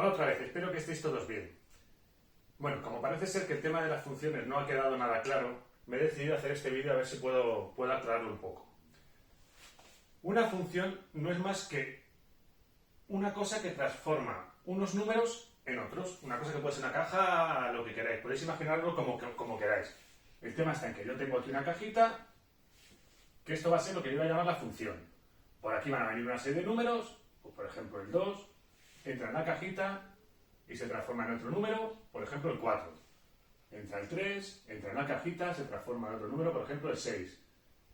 Hola otra vez, espero que estéis todos bien. Bueno, como parece ser que el tema de las funciones no ha quedado nada claro, me he decidido hacer este vídeo a ver si puedo aclararlo un poco. Una función no es más que una cosa que transforma unos números en otros. Una cosa que puede ser una caja, lo que queráis. Podéis imaginarlo como queráis. El tema está en que yo tengo aquí una cajita, que esto va a ser lo que yo voy a llamar la función. Por aquí van a venir una serie de números, pues por ejemplo el 2, entra en la cajita y se transforma en otro número, por ejemplo el 4. Entra el 3, entra en la cajita, se transforma en otro número, por ejemplo el 6.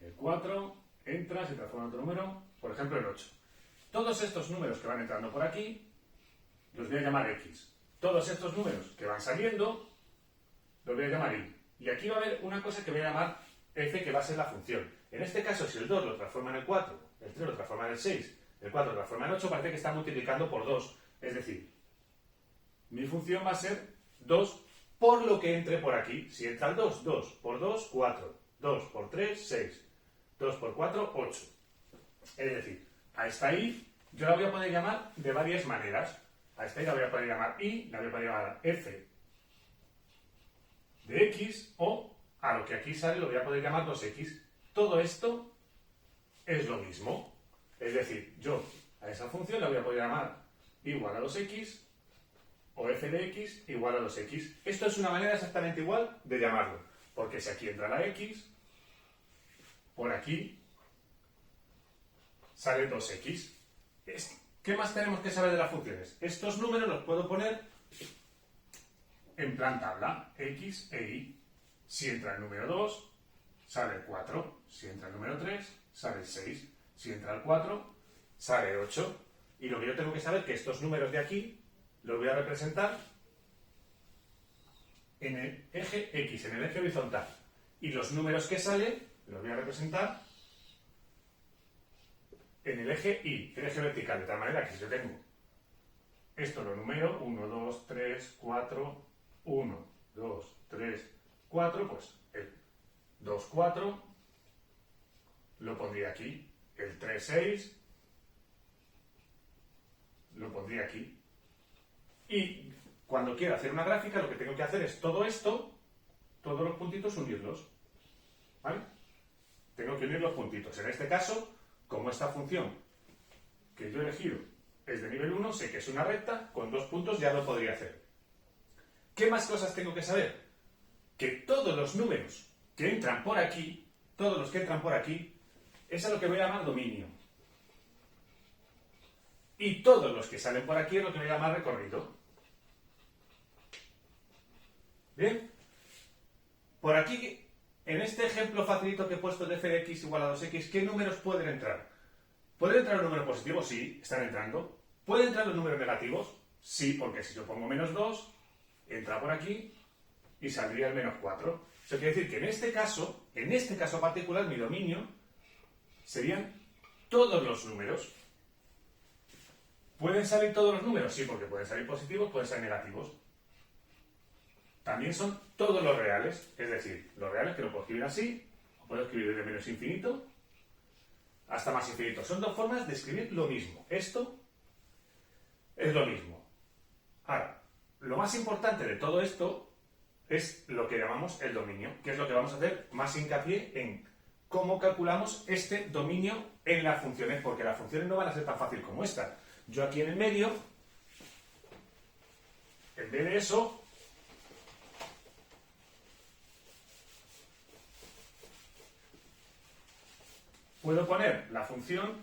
El 4 entra, se transforma en otro número, por ejemplo el 8. Todos estos números que van entrando por aquí, los voy a llamar X. Todos estos números que van saliendo, los voy a llamar Y. Y aquí va a haber una cosa que voy a llamar F, que va a ser la función. En este caso, si el 2 lo transforma en el 4, el 3 lo transforma en el 6, el 4 lo transforma en el 8, parece que está multiplicando por 2. Es decir, mi función va a ser 2 por lo que entre por aquí. Si entra el 2, 2 por 2, 4. 2 por 3, 6. 2 por 4, 8. Es decir, a esta Y yo la voy a poder llamar de varias maneras. A esta Y la voy a poder llamar Y, la voy a poder llamar F de X, o a lo que aquí sale lo voy a poder llamar 2X. Todo esto es lo mismo. Es decir, yo a esa función la voy a poder llamar igual a 2X o F de X igual a 2X. Esto es una manera exactamente igual de llamarlo. Porque si aquí entra la X, por aquí sale 2X. ¿Qué más tenemos que saber de las funciones? Estos números los puedo poner en plan tabla, X e Y. Si entra el número 2, sale el 4. Si entra el número 3, sale el 6. Si entra el 4, sale el 8. Y lo que yo tengo que saber es que estos números de aquí los voy a representar en el eje X, en el eje horizontal. Y los números que salen los voy a representar en el eje Y, el eje vertical. De tal manera que si yo tengo esto lo numero 1, 2, 3, 4, 1, 2, 3, 4, pues el 2, 4 lo pondría aquí. El 3, 6 lo pondría aquí. Y cuando quiero hacer una gráfica, lo que tengo que hacer es todo esto, todos los puntitos, unirlos. ¿Vale? Tengo que unir los puntitos. En este caso, como esta función que yo he elegido es de nivel 1, sé que es una recta, con 2 puntos ya lo podría hacer. ¿Qué más cosas tengo que saber? Que todos los números que entran por aquí, todos los que entran por aquí, es a lo que voy a llamar dominio. Y todos los que salen por aquí es lo que voy a llamar recorrido. ¿Bien? Por aquí, en este ejemplo facilito que he puesto de f de x igual a 2x, ¿qué números pueden entrar? ¿Pueden entrar los números positivos? Sí, están entrando. ¿Pueden entrar los números negativos? Sí, porque si yo pongo menos 2, entra por aquí y saldría el menos 4. Eso quiere decir que en este caso particular, mi dominio serían todos los números. ¿Pueden salir todos los números? Sí, porque pueden salir positivos, pueden salir negativos. También son todos los reales, es decir, los reales que lo puedo escribir así, o puedo escribir desde menos infinito hasta más infinito. Son dos formas de escribir lo mismo. Esto es lo mismo. Ahora, lo más importante de todo esto es lo que llamamos el dominio, que es lo que vamos a hacer más hincapié en cómo calculamos este dominio en las funciones, porque las funciones no van a ser tan fácil como esta. Yo aquí en el medio, en vez de eso, puedo poner la función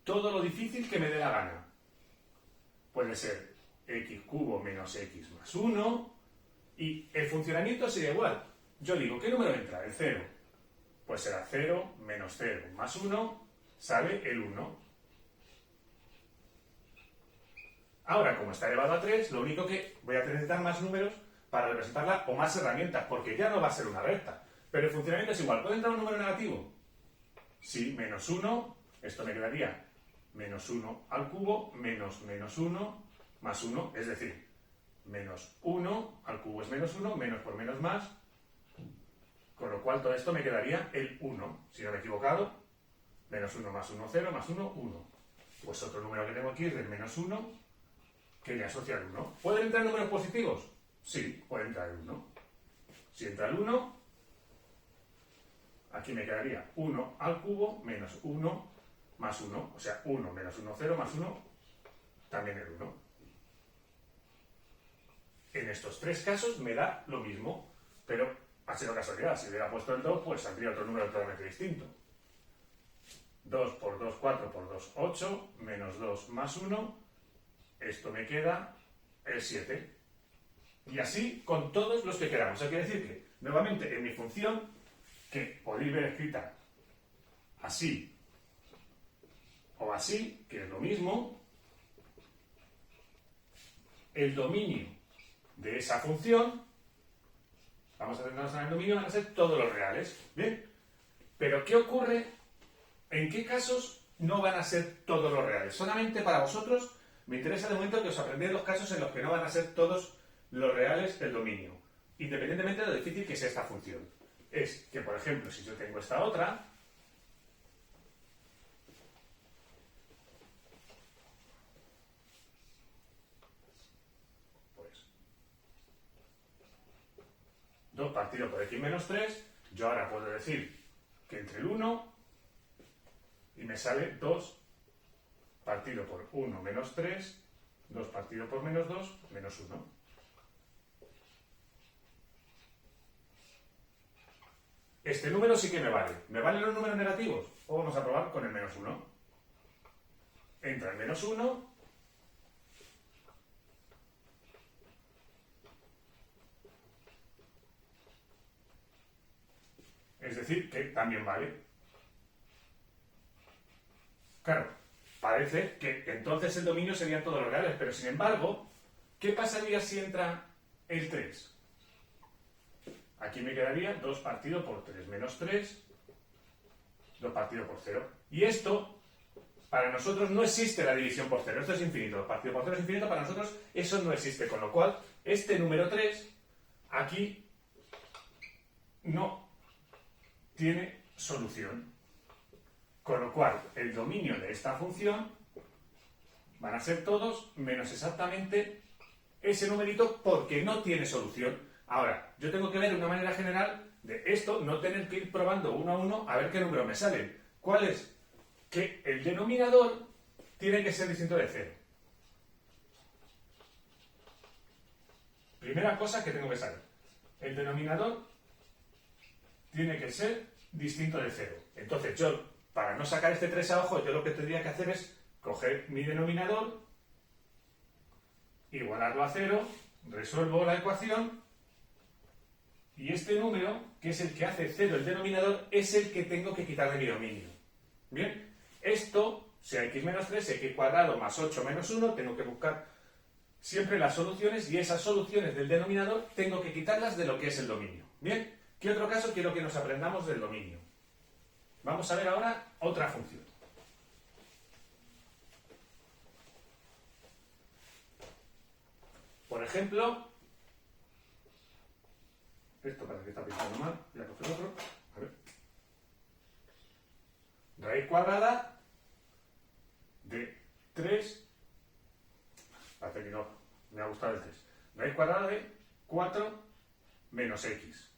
todo lo difícil que me dé la gana. Puede ser x cubo menos x más 1, y el funcionamiento sería igual. Yo digo, ¿qué número entra? El 0. Pues será 0 menos 0 más 1, sale el 1. Ahora, como está elevado a 3, lo único que voy a necesitar más números para representarla, o más herramientas, porque ya no va a ser una recta. Pero el funcionamiento es igual. ¿Puede entrar un número negativo? Sí, menos 1, esto me quedaría menos 1 al cubo, menos 1 más 1, es decir, menos 1 al cubo es menos 1, menos por menos más, con lo cual todo esto me quedaría el 1. Si no me he equivocado, menos 1 más 1, 0, más 1, 1. pues otro número que tengo aquí es del menos 1, que le asocia al 1. ¿Pueden entrar números positivos? Sí, puede entrar el 1. Si entra el 1, aquí me quedaría 1 al cubo menos 1 más 1. O sea, 1 menos 1, 0 más 1, también el 1. En estos tres casos me da lo mismo, pero ha sido casualidad. Si hubiera puesto el 2, pues saldría otro número totalmente distinto. 2 por 2, 4 por 2, 8, menos 2 más 1, esto me queda el 7. Y así con todos los que queramos. Eso quiere decir que, nuevamente, en mi función, que podéis ver escrita así o así, que es lo mismo, el dominio de esa función, vamos a centrarnos en el dominio, van a ser todos los reales. ¿Bien? Pero ¿qué ocurre? ¿En qué casos no van a ser todos los reales? Solamente para vosotros me interesa de momento que os aprendáis los casos en los que no van a ser todos los reales del dominio, independientemente de lo difícil que sea esta función. Es que, por ejemplo, si yo tengo esta otra, pues 2 partido por x menos 3, yo ahora puedo decir que entre el 1 y me sale 2 partido por 1 menos 3, 2 partido por menos 2, menos 1. Este número sí que me vale. ¿Me valen los números negativos? O vamos a probar con el menos 1. Entra el menos 1. Es decir, que también vale. Claro, parece que entonces el dominio serían todos los reales, pero sin embargo, ¿qué pasaría si entra el 3? Aquí me quedaría 2 partido por 3 menos 3, 2 partido por 0. Y esto, para nosotros no existe la división por 0. Esto es infinito. 2 partido por 0 es infinito. Para nosotros eso no existe. Con lo cual, este número 3, aquí no tiene solución. Con lo cual, el dominio de esta función van a ser todos menos exactamente ese numerito porque no tiene solución. Ahora, yo tengo que ver de una manera general de esto, no tener que ir probando uno a uno a ver qué número me salen. ¿Cuál es? Que el denominador tiene que ser distinto de 0. Primera cosa que tengo que saber. El denominador tiene que ser distinto de 0. Entonces yo, para no sacar este 3 a ojo, yo lo que tendría que hacer es coger mi denominador, igualarlo a 0, resuelvo la ecuación. Y este número, que es el que hace 0 el denominador, es el que tengo que quitar de mi dominio. Bien, esto, sea x menos 3, x cuadrado más 8 menos 1, tengo que buscar siempre las soluciones y esas soluciones del denominador tengo que quitarlas de lo que es el dominio. Bien, ¿qué otro caso quiero que nos aprendamos del dominio? Vamos a ver ahora otra función. Por ejemplo, esto parece que está pintando mal, voy a coger otro. A ver. Raíz cuadrada de 3. Parece que no me ha gustado el 3. Raíz cuadrada de 4 menos x.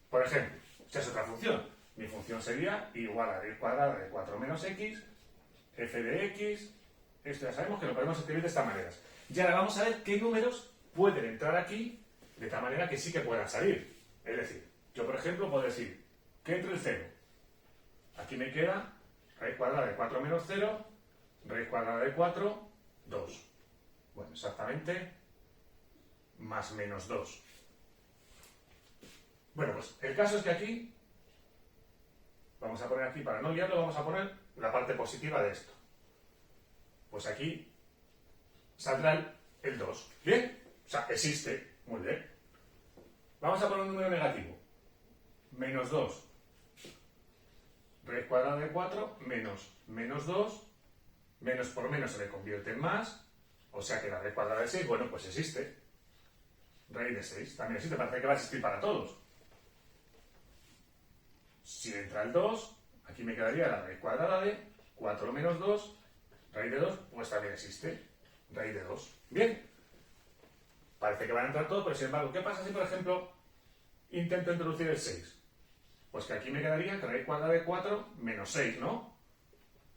Por ejemplo, esa es otra función. Mi función sería igual a raíz cuadrada de 4 menos x, f de x. Esto ya sabemos que lo podemos escribir de esta manera. Y ahora vamos a ver qué números pueden entrar aquí de tal manera que sí que puedan salir. Es decir, yo por ejemplo puedo decir que entre el 0. Aquí me queda raíz cuadrada de 4 menos 0, raíz cuadrada de 4, 2. Bueno, exactamente más menos 2. Bueno, pues el caso es que aquí, vamos a poner aquí, para no liarlo, vamos a poner la parte positiva de esto. Pues aquí saldrá el 2. ¿Bien? O sea, existe. Muy bien. Vamos a poner un número negativo. Menos 2. Raíz cuadrada de 4 menos menos 2. Menos por menos se le convierte en más. O sea que la raíz cuadrada de 6, bueno, pues existe. Raíz de 6 también existe. Parece que va a existir para todos. Si entra el 2, aquí me quedaría la raíz cuadrada de 4 menos 2, raíz de 2, pues también existe, raíz de 2. Bien, parece que van a entrar todos, pero sin embargo, ¿qué pasa si, por ejemplo, intento introducir el 6? Pues que aquí me quedaría que raíz cuadrada de 4 menos 6, ¿no?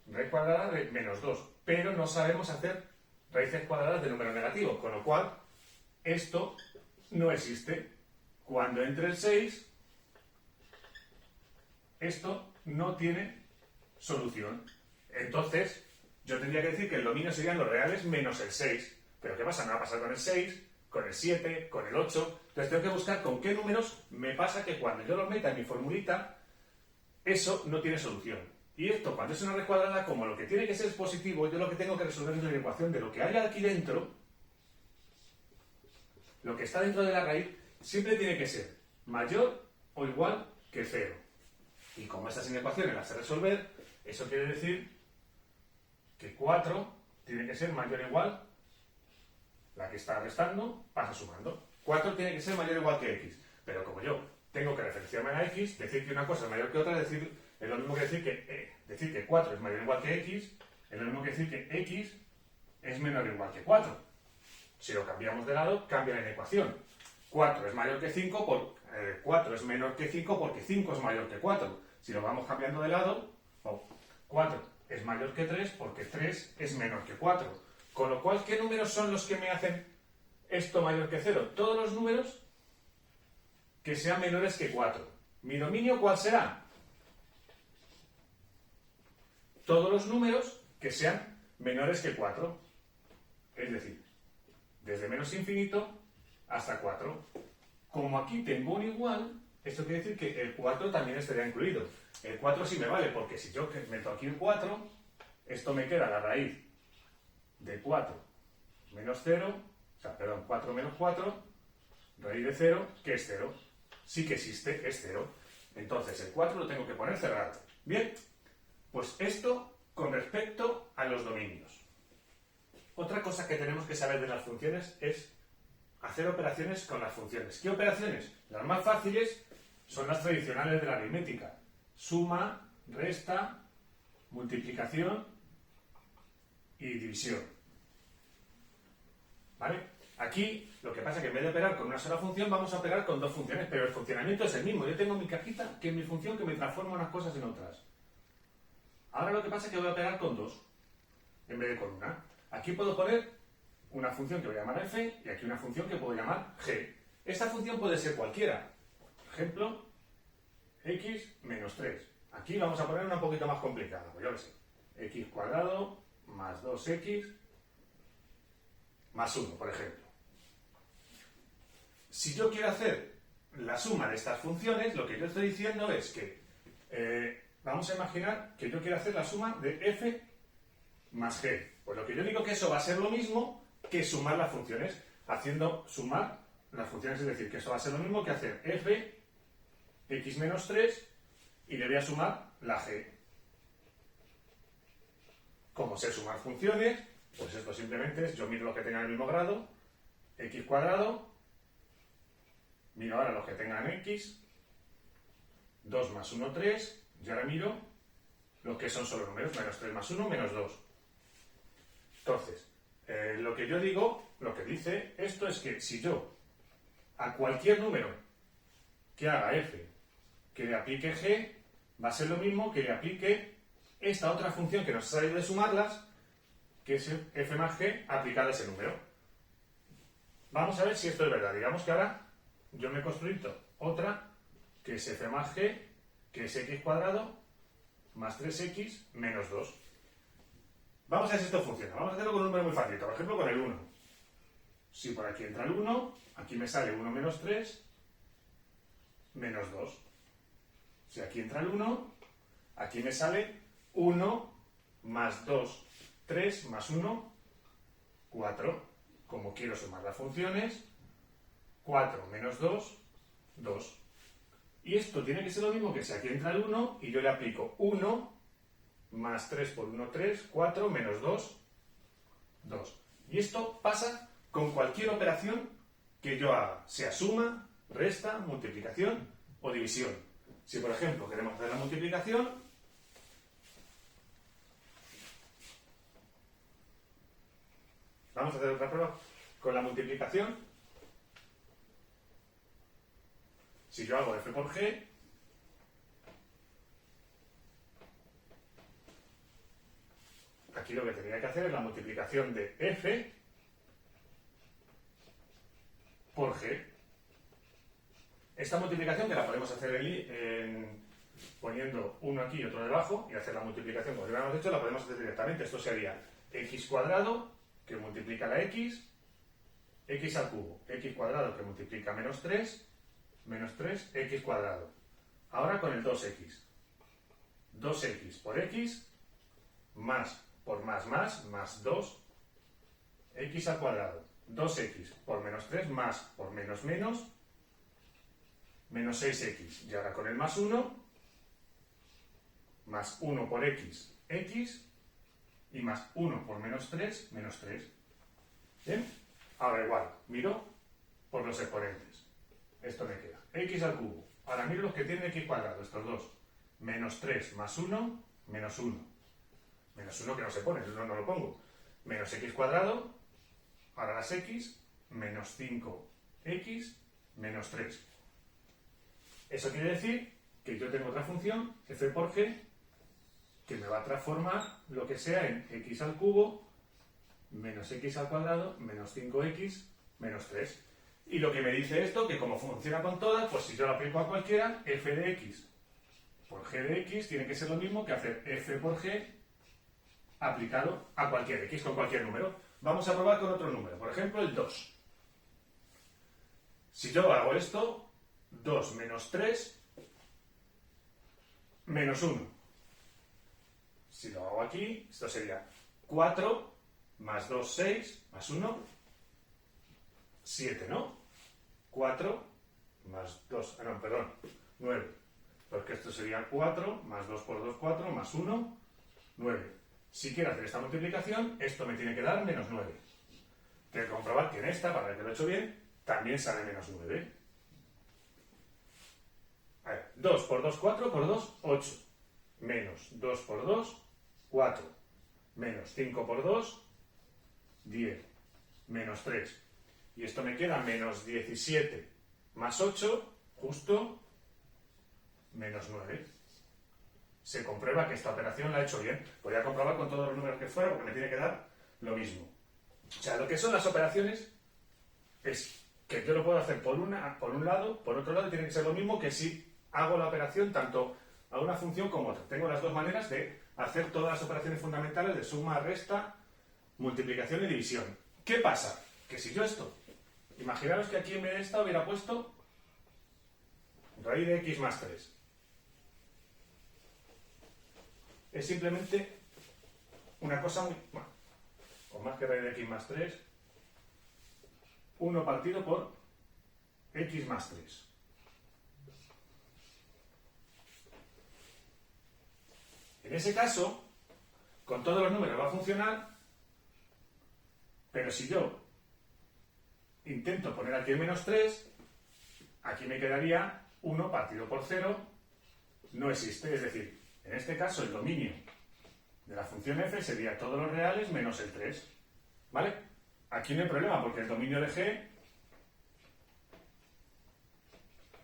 Raíz cuadrada de menos 2, pero no sabemos hacer raíces cuadradas de números negativos, con lo cual esto no existe. Cuando entre el 6, esto no tiene solución. Entonces, yo tendría que decir que el dominio serían los reales menos el 6. Pero ¿qué pasa? Me va a pasar con el 6, con el 7, con el 8. Entonces tengo que buscar con qué números me pasa que cuando yo los meta en mi formulita, eso no tiene solución. Y esto, cuando es una raíz cuadrada, como lo que tiene que ser es positivo, yo lo que tengo que resolver es la ecuación de lo que haya aquí dentro, lo que está dentro de la raíz, siempre tiene que ser mayor o igual que 0. Y como estas inecuaciones las sé resolver, eso quiere decir que 4 tiene que ser mayor o igual, la que está restando pasa sumando. 4 tiene que ser mayor o igual que x. Pero como yo tengo que referenciarme a x, decir que una cosa es mayor que otra es lo mismo que decir que 4 es mayor o igual que x, es lo mismo que decir que x es menor o igual que 4. Si lo cambiamos de lado, cambia la ecuación. 4 es mayor que 5, 4 es menor que 5 porque 5 es mayor que 4. Si lo vamos cambiando de lado, 4 es mayor que 3 porque 3 es menor que 4. Con lo cual, ¿qué números son los que me hacen esto mayor que 0? Todos los números que sean menores que 4. ¿Mi dominio cuál será? Todos los números que sean menores que 4. Es decir, desde menos infinito hasta 4. Como aquí tengo un igual, esto quiere decir que el 4 también estaría incluido. El 4 sí me vale, porque si yo meto aquí un 4, esto me queda la raíz de 4 menos 0, 4 menos 4, raíz de 0, que es 0. Sí que existe, es 0. Entonces el 4 lo tengo que poner cerrado. Bien, pues esto con respecto a los dominios. Otra cosa que tenemos que saber de las funciones es hacer operaciones con las funciones. ¿Qué operaciones? Las más fáciles son las tradicionales de la aritmética. Suma, resta, multiplicación y división. ¿Vale? Aquí lo que pasa es que en vez de operar con una sola función, vamos a operar con dos funciones, pero el funcionamiento es el mismo. Yo tengo mi cajita, que es mi función, que me transforma unas cosas en otras. Ahora lo que pasa es que voy a operar con dos, en vez de con una. Aquí puedo poner una función que voy a llamar f y aquí una función que puedo llamar g. Esta función puede ser cualquiera. Por ejemplo, x menos 3. Aquí vamos a poner una un poquito más complicada. Pues yo lo sé. X cuadrado más 2x más 1, por ejemplo. Si yo quiero hacer la suma de estas funciones, lo que yo estoy diciendo es que vamos a imaginar que yo quiero hacer la suma de f más g. Pues lo que yo digo que eso va a ser lo mismo que sumar las funciones, haciendo sumar las funciones, es decir, que eso va a ser lo mismo que hacer f x menos 3 y le voy a sumar la g. Como sé sumar funciones, pues esto simplemente es, yo miro los que tengan el mismo grado, x cuadrado, miro ahora los que tengan x, 2 más 1, 3, y ahora miro los que son solo números, menos 3 más 1, menos 2. Entonces, lo que yo digo, lo que dice esto es que si yo a cualquier número que haga f, que le aplique g, va a ser lo mismo que le aplique esta otra función que nos ha salido de sumarlas, que es f más g aplicada a ese número. Vamos a ver si esto es verdad. Digamos que ahora yo me he construido otra que es f más g, que es x cuadrado más 3x menos 2. Vamos a ver si esto funciona. Vamos a hacerlo con un número muy fácil, por ejemplo con el 1. Si por aquí entra el 1, aquí me sale 1 menos 3 menos 2. Si aquí entra el 1, aquí me sale 1 más 2, 3 más 1, 4. Como quiero sumar las funciones, 4 menos 2, 2. Y esto tiene que ser lo mismo que si aquí entra el 1 y yo le aplico 1 más 3 por 1, 3, 4 menos 2, 2. Y esto pasa con cualquier operación que yo haga, sea suma, resta, multiplicación o división. Si por ejemplo queremos hacer la multiplicación, Vamos a hacer otra prueba con la multiplicación. Si yo hago f por g, aquí lo que tendría que hacer es la multiplicación de f por g. Esta multiplicación que la podemos hacer poniendo uno aquí y otro debajo y hacer la multiplicación como ya lo hemos hecho, la podemos hacer directamente. Esto sería x cuadrado que multiplica la x al cubo, x cuadrado que multiplica menos 3, x cuadrado. Ahora con el 2x. 2x por x más por más 2, x al cuadrado. 2x por menos 3 más por menos 6x. Y ahora con el más 1, más 1 por x, y más 1 por menos 3. ¿Bien? Ahora igual, miro por los exponentes. Esto me queda x al cubo. Ahora miro los que tienen x cuadrado, estos dos. Menos 3 más 1, menos 1. Menos 1 que no se pone, no lo pongo. Menos x cuadrado, ahora las x, menos 5x, menos 3. Eso quiere decir que yo tengo otra función, f por g, que me va a transformar lo que sea en x al cubo, menos x al cuadrado, menos 5x, menos 3. Y lo que me dice esto, que como funciona con todas, pues si yo lo aplico a cualquiera, f de x por g de x tiene que ser lo mismo que hacer f por g aplicado a cualquier x con cualquier número. Vamos a probar con otro número, por ejemplo el 2. Si yo hago esto, 2 menos 3 menos 1. Si lo hago aquí, esto sería 4 más 2, 6, más 1, 7, ¿no? 4 más 2, perdón, 9. Porque esto sería 4 más 2 por 2, 4, más 1, 9. Si quiero hacer esta multiplicación, esto me tiene que dar menos 9. Tengo que comprobar que en esta, para ver que lo he hecho bien, también sale menos 9. A ver, 2 por 2, 4 por 2, 8. Menos 2 por 2, 4. Menos 5 por 2, 10. Menos 3. Y esto me queda menos 17 más 8, justo, menos 9. Se comprueba que esta operación la he hecho bien. Voy a comprobar con todos los números que fuera porque me tiene que dar lo mismo. O sea, lo que son las operaciones es que yo lo puedo hacer por un lado, por otro lado tiene que ser lo mismo que si hago la operación tanto a una función como a otra. Tengo las dos maneras de hacer todas las operaciones fundamentales de suma, resta, multiplicación y división. ¿Qué pasa? Que si yo esto, imaginaros que aquí en vez de esta hubiera puesto raíz de x más 3. Es simplemente una cosa muy... Bueno, con más que raíz de x más 3, 1 partido por x más 3. En ese caso, con todos los números va a funcionar, pero si yo intento poner aquí el menos 3, aquí me quedaría 1 partido por 0, no existe, es decir, en este caso el dominio de la función f sería todos los reales menos el 3, ¿vale? Aquí no hay problema porque el dominio de g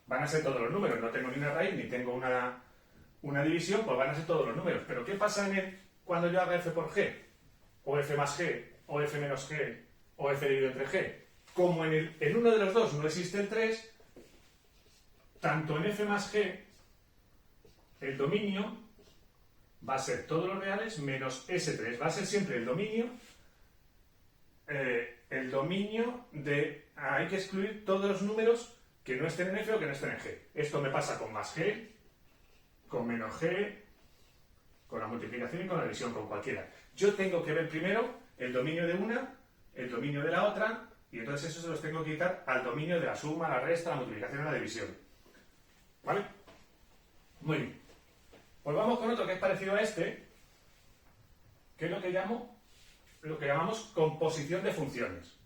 van a ser todos los números, no tengo ni una raíz ni tengo una división, pues van a ser todos los números. Pero ¿qué pasa cuando yo haga f por g? O f más g, o f menos g, o f dividido entre g. Como en uno de los dos no existe el 3, tanto en f más g, el dominio va a ser todos los reales menos ese 3. Va a ser siempre el dominio de... Hay que excluir todos los números que no estén en f o que no estén en g. Esto me pasa con más g, con menos g, con la multiplicación y con la división, con cualquiera. Yo tengo que ver primero el dominio de una, el dominio de la otra, y entonces eso se los tengo que quitar al dominio de la suma, la resta, la multiplicación y la división. ¿Vale? Muy bien. Pues vamos con otro que es parecido a este, que es lo que llamamos composición de funciones.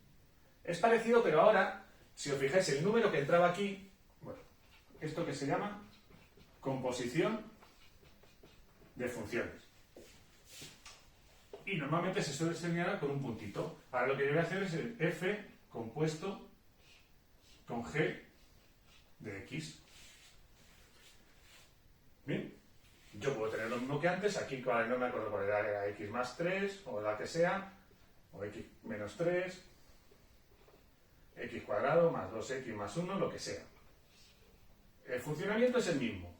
Es parecido, pero ahora, si os fijáis, el número que entraba aquí, bueno, esto que se llama composición de funciones. y normalmente se suele señalar con un puntito. Ahora lo que yo voy a hacer es el f compuesto con g de x. Bien, yo puedo tener lo mismo que antes, aquí no me acuerdo cuál era x más 3 o la que sea, o x menos 3, x cuadrado más 2x más 1, lo que sea. El funcionamiento es el mismo.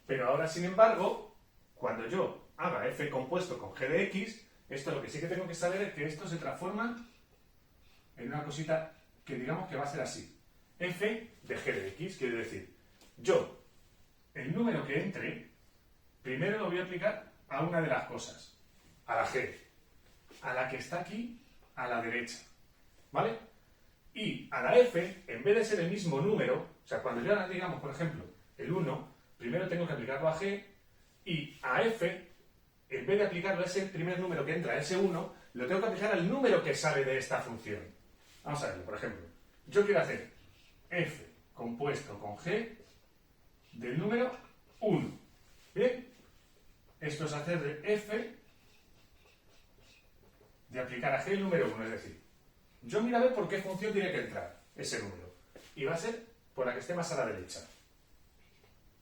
Pero ahora, sin embargo, cuando yo haga f compuesto con g de x, esto lo que sí que tengo que saber es que esto se transforma en una cosita que digamos que va a ser así. F de g de x, quiere decir, yo, el número que entre, primero lo voy a aplicar a una de las cosas, a la g, a la que está aquí a la derecha, ¿vale? Y a la f, en vez de ser el mismo número, o sea, cuando yo digamos, por ejemplo, el 1, primero tengo que aplicarlo a g, y a f, en vez de aplicarlo a ese primer número que entra, a ese 1, lo tengo que aplicar al número que sale de esta función. Vamos a verlo, por ejemplo. Yo quiero hacer f compuesto con g del número 1. ¿Bien? Esto es hacer de f de aplicar a g el número 1, es decir, yo miro a ver por qué función tiene que entrar ese número. Y va a ser por la que esté más a la derecha.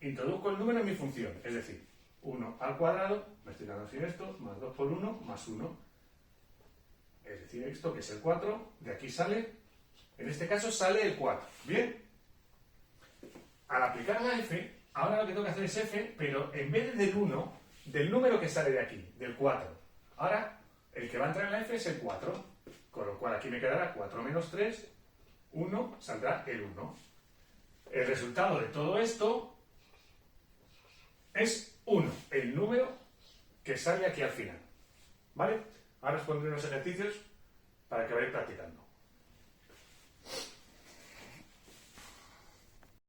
Introduzco el número en mi función, es decir, 1 al cuadrado, me estoy dando así esto, más 2 por 1, más 1. Es decir, esto que es el 4, de aquí sale, en este caso sale el 4. ¿Bien? Al aplicar la f, ahora lo que tengo que hacer es f, pero en vez del 1, del número que sale de aquí, del 4. Ahora, el que va a entrar en la f es el 4, con lo cual aquí me quedará 4 menos 3, 1, saldrá el 1. El resultado de todo esto es 1, el número que sale aquí al final. ¿Vale? Ahora os pondré unos ejercicios para que vayáis practicando.